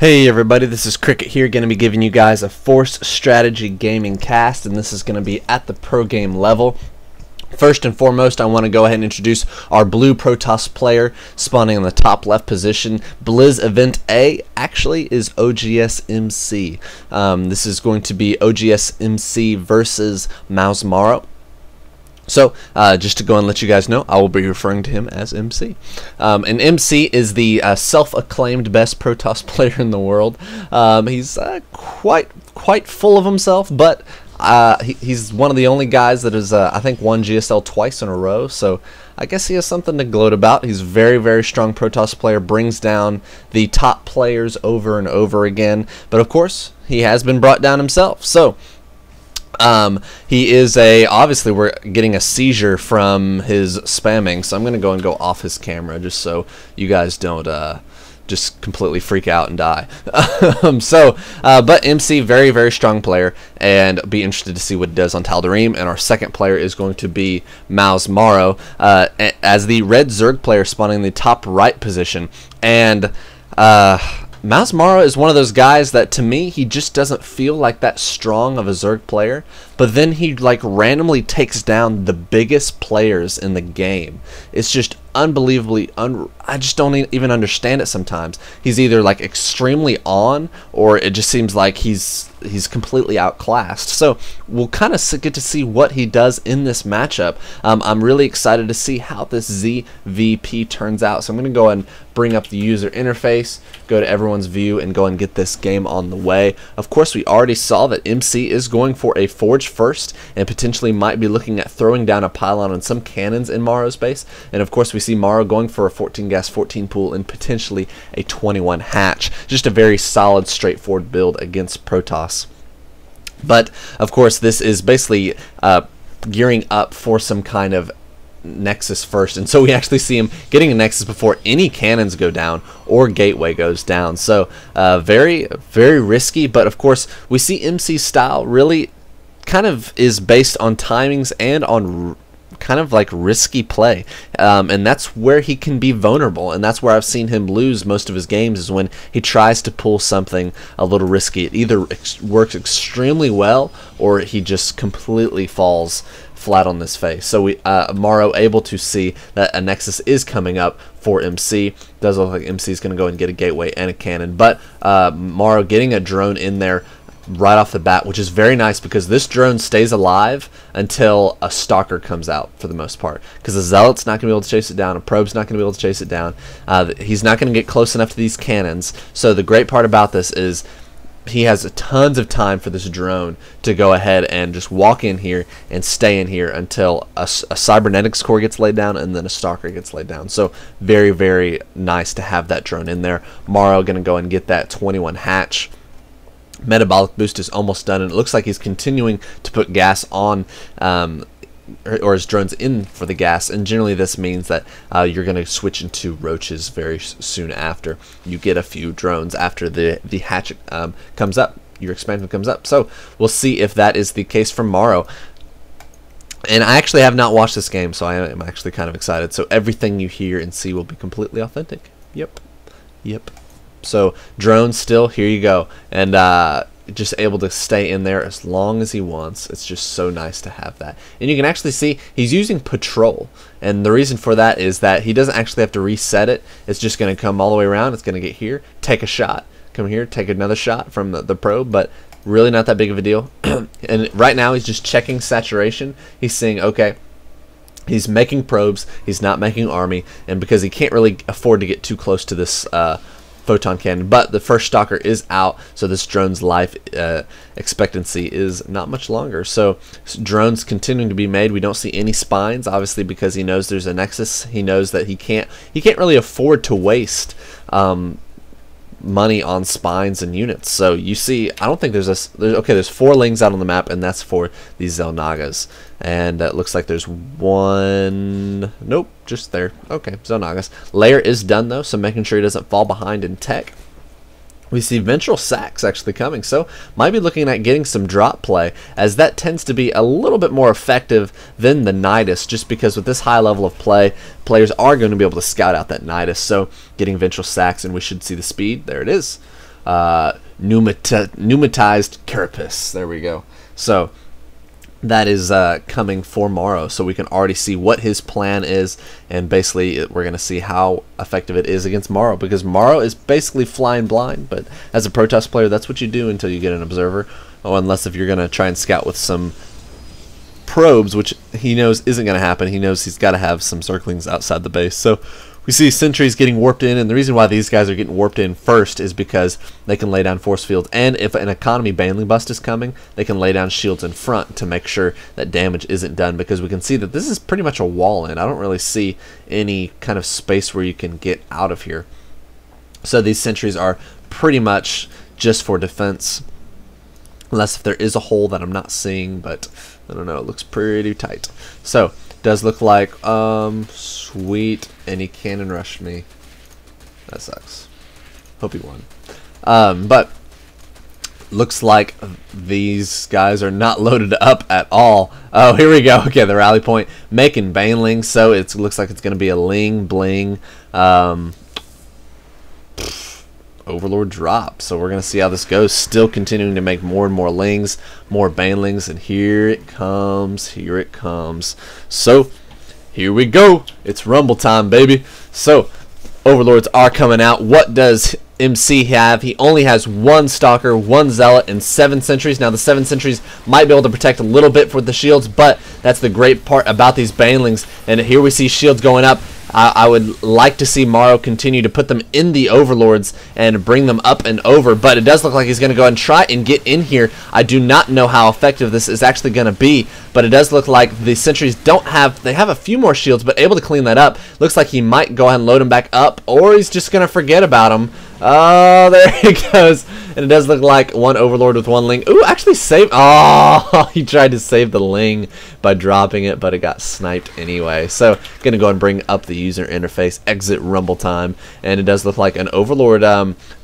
Hey everybody, this is Cricket here, going to be giving you guys a Force Strategy Gaming cast, and this is going to be at the pro game level. First and foremost, I want to go ahead and introduce our blue Protoss player spawning in the top left position. Blizz Event A actually is OGS MC. This is going to be OGS MC versus Morrow. So, just to go and let you guys know, I will be referring to him as MC. And MC is the self-acclaimed best Protoss player in the world. He's quite full of himself, but he's one of the only guys that has, I think, won GSL twice in a row. So, I guess he has something to gloat about. He's a very, very strong Protoss player, brings down the top players over and over again. But, of course, he has been brought down himself. So, he is obviously we're getting a seizure from his spamming, so I'm going to go and go off his camera just so you guys don't just completely freak out and die. But MC, very, very strong player, and be interested to see what he does on Tal'Darim. And our second player is going to be Morrow, as the red Zerg player spawning in the top right position. And Morrow is one of those guys that, to me, he just doesn't feel like that strong of a Zerg player, but then he like randomly takes down the biggest players in the game. It's just unbelievably I just don't even understand it sometimes. He's either like extremely on, or it just seems like he's completely outclassed. So we'll kind of get to see what he does in this matchup. I'm really excited to see how this ZVP turns out. So I'm going to go and bring up the user interface, go to everyone's view, and go and get this game on the way. Of course, we already saw that MC is going for a Forge first, and potentially might be looking at throwing down a pylon on some cannons in Morrow's base. And of course, we see Morrow going for a 14 gas, 14 pool, and potentially a 21 hatch. Just a very solid, straightforward build against Protoss. But of course, this is basically gearing up for some kind of Nexus first, and so we actually see him getting a Nexus before any cannons go down or gateway goes down. So very, very risky. But of course, we see MC's style really kind of is based on timings and on kind of like risky play, and that's where he can be vulnerable, and that's where I've seen him lose most of his games, is when he tries to pull something a little risky. It either works extremely well, or he just completely falls flat on his face. So we Morrow able to see that a Nexus is coming up for MC. Does look like MC is going to go and get a gateway and a cannon, but Morrow getting a drone in there right off the bat, which is very nice, because this drone stays alive until a stalker comes out, for the most part, because the zealot's not going to be able to chase it down, a probe's not going to be able to chase it down. He's not going to get close enough to these cannons. So the great part about this is he has tons of time for this drone to go ahead and just walk in here and stay in here until a cybernetics core gets laid down, and then a stalker gets laid down. So very, very nice to have that drone in there. Morrow going to go and get that 21 hatch. Metabolic boost is almost done, and it looks like he's continuing to put gas on, or his drones in for the gas. And generally this means that you're going to switch into roaches very soon after you get a few drones, after the hatch comes up, your expansion comes up. So we'll see if that is the case for Morrow. And I actually have not watched this game, so I am actually kind of excited. So everything you hear and see will be completely authentic. Yep. So drones still, here you go, and just able to stay in there as long as he wants. It's just so nice to have that. And you can actually see he's using patrol, and the reason for that is that he doesn't actually have to reset it. It's just going to come all the way around. It's going to get here, take a shot, come here, take another shot from the probe, but really not that big of a deal. And right now he's just checking saturation. He's seeing, okay, he's making probes, he's not making army, and because he can't really afford to get too close to this photon cannon, but the first stalker is out, so this drone's life expectancy is not much longer. So drones continuing to be made. We don't see any spines, obviously, because he knows there's a Nexus. He knows that he can't really afford to waste money on spines and units. So you see, I don't think there's 4 lings out on the map, and that's for these Xel'Nagas. And it looks like there's one, nope, just there. Okay, Xel'Nagas. Lair is done though, so making sure he doesn't fall behind in tech. We see Ventral Sacs actually coming, so might be looking at getting some drop play, as that tends to be a little bit more effective than the Nidus, just because with this high level of play, players are going to be able to scout out that Nidus. So getting Ventral Sacs, and we should see the speed. There it is. pneumatized carapace. There we go. So that is coming for Morrow, so we can already see what his plan is, and basically we're going to see how effective it is against Morrow, because Morrow is basically flying blind, but as a Protoss player, that's what you do until you get an observer. Oh, unless if you're going to try and scout with some probes, which he knows isn't going to happen. He knows he's got to have some circlings outside the base. So we see sentries getting warped in, and the reason why these guys are getting warped in first is because they can lay down force fields, and if an economy baneling bust is coming, they can lay down shields in front to make sure that damage isn't done, because we can see that this is pretty much a wall in. I don't really see any kind of space where you can get out of here. So these sentries are pretty much just for defense, unless if there is a hole that I'm not seeing, but I don't know, it looks pretty tight. So does look like sweet, and he cannon rushed me. That sucks. Hope he won. But looks like these guys are not loaded up at all. Oh, here we go. Okay, the rally point making banelings, so it looks like it's going to be a ling bling Overlord drop. So we're going to see how this goes. Still continuing to make more and more lings, more banelings, and here it comes. Here it comes. So here we go. It's rumble time, baby. So Overlords are coming out. What does MC have? He only has 1 Stalker, 1 Zealot, and 7 Sentries. Now the 7 Sentries might be able to protect a little bit for the shields, but that's the great part about these banelings. And here we see shields going up. I would like to see Morrow continue to put them in the Overlords and bring them up and over, but it does look like he's going to go ahead and try and get in here. I do not know how effective this is actually going to be, but it does look like the sentries don't have, they have a few more shields, but able to clean that up. Looks like he might go ahead and load them back up, or he's just going to forget about them. Oh, there he goes. And it does look like 1 Overlord with 1 Ling. Ooh, actually saved. Oh, he tried to save the Ling by dropping it, but it got sniped anyway. So, going to go and bring up the user interface, exit rumble time. And it does look like an Overlord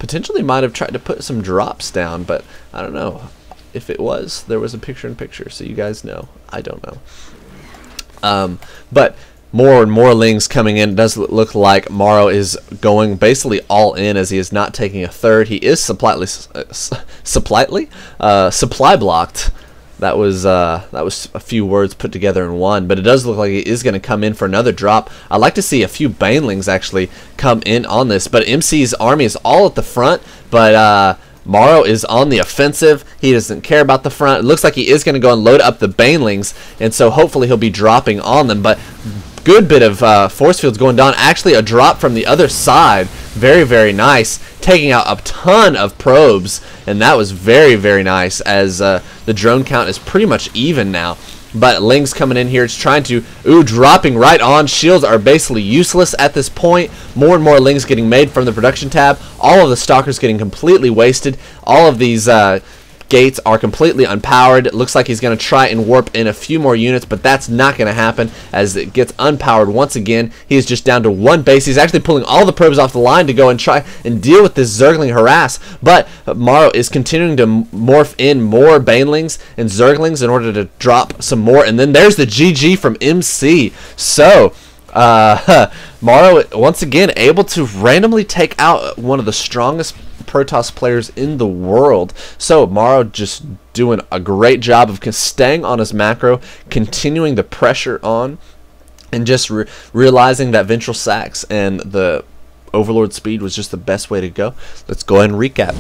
potentially might have tried to put some drops down, but I don't know. If it was, there was a picture-in-picture, so you guys know. I don't know. But more and more Lings coming in. It does look like Morrow is going basically all in, as he is not taking a third. He is supply blocked. That was a few words put together in one, but it does look like he is going to come in for another drop. I'd like to see a few banelings actually come in on this, but MC's army is all at the front, but Morrow is on the offensive. He doesn't care about the front. It looks like he is going to go and load up the banelings, and so hopefully he'll be dropping on them, but good bit of force fields going down. Actually, a drop from the other side. Very, very nice. Taking out a ton of probes, and that was very, very nice, as the drone count is pretty much even now. But Ling's coming in here. It's trying to, dropping right on. Shields are basically useless at this point. More and more Lings getting made from the production tab. All of the Stalkers getting completely wasted. All of these gates are completely unpowered. It looks like he's going to try and warp in a few more units, but that's not going to happen, as it gets unpowered once again. He is just down to 1 base. He's actually pulling all the probes off the line to go and try and deal with this Zergling harass, but Morrow is continuing to morph in more banelings and Zerglings in order to drop some more, and then there's the GG from MC. So Morrow once again able to randomly take out one of the strongest Protoss players in the world. So Morrow just doing a great job of staying on his macro, continuing the pressure on, and just realizing that ventral sacks and the Overlord speed was just the best way to go. Let's go ahead and recap.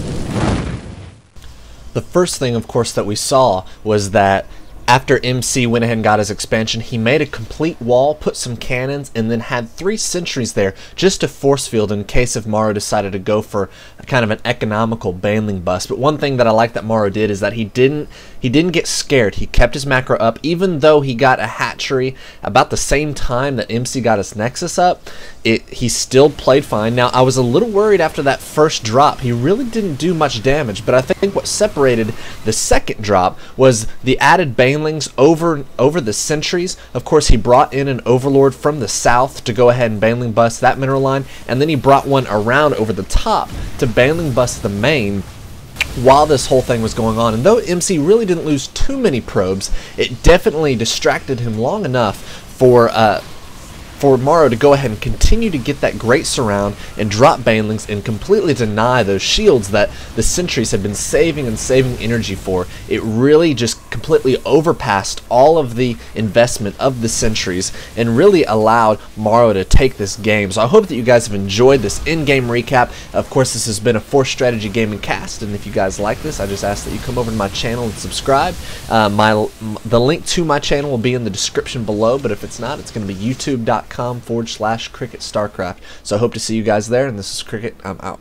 The first thing, of course, that we saw was that after MC went ahead and got his expansion, he made a complete wall, put some cannons, and then had 3 sentries there just to force field in case if Morrow decided to go for kind of an economical baneling bust. But one thing that I like that Morrow did is that he didn't get scared. He kept his macro up, even though he got a hatchery about the same time that MC got his Nexus up. He still played fine. Now, I was a little worried after that first drop. He really didn't do much damage, but I think what separated the second drop was the added banelings over the sentries. Of course, he brought in an Overlord from the south to go ahead and baneling bust that mineral line, and then he brought one around over the top to baneling bust the main while this whole thing was going on. And though MC really didn't lose too many probes, it definitely distracted him long enough for Morrow to go ahead and continue to get that great surround and drop banelings and completely deny those shields that the sentries have been saving and saving energy for. It really just completely overpassed all of the investment of the sentries and really allowed Morrow to take this game. So I hope that you guys have enjoyed this in-game recap. Of course, this has been a Force Strategy Gaming cast, and if you guys like this, I just ask that you come over to my channel and subscribe. The link to my channel will be in the description below, but if it's not, it's going to be youtube.com/CricketStarCraft. So I hope to see you guys there, and this is Cricket. I'm out.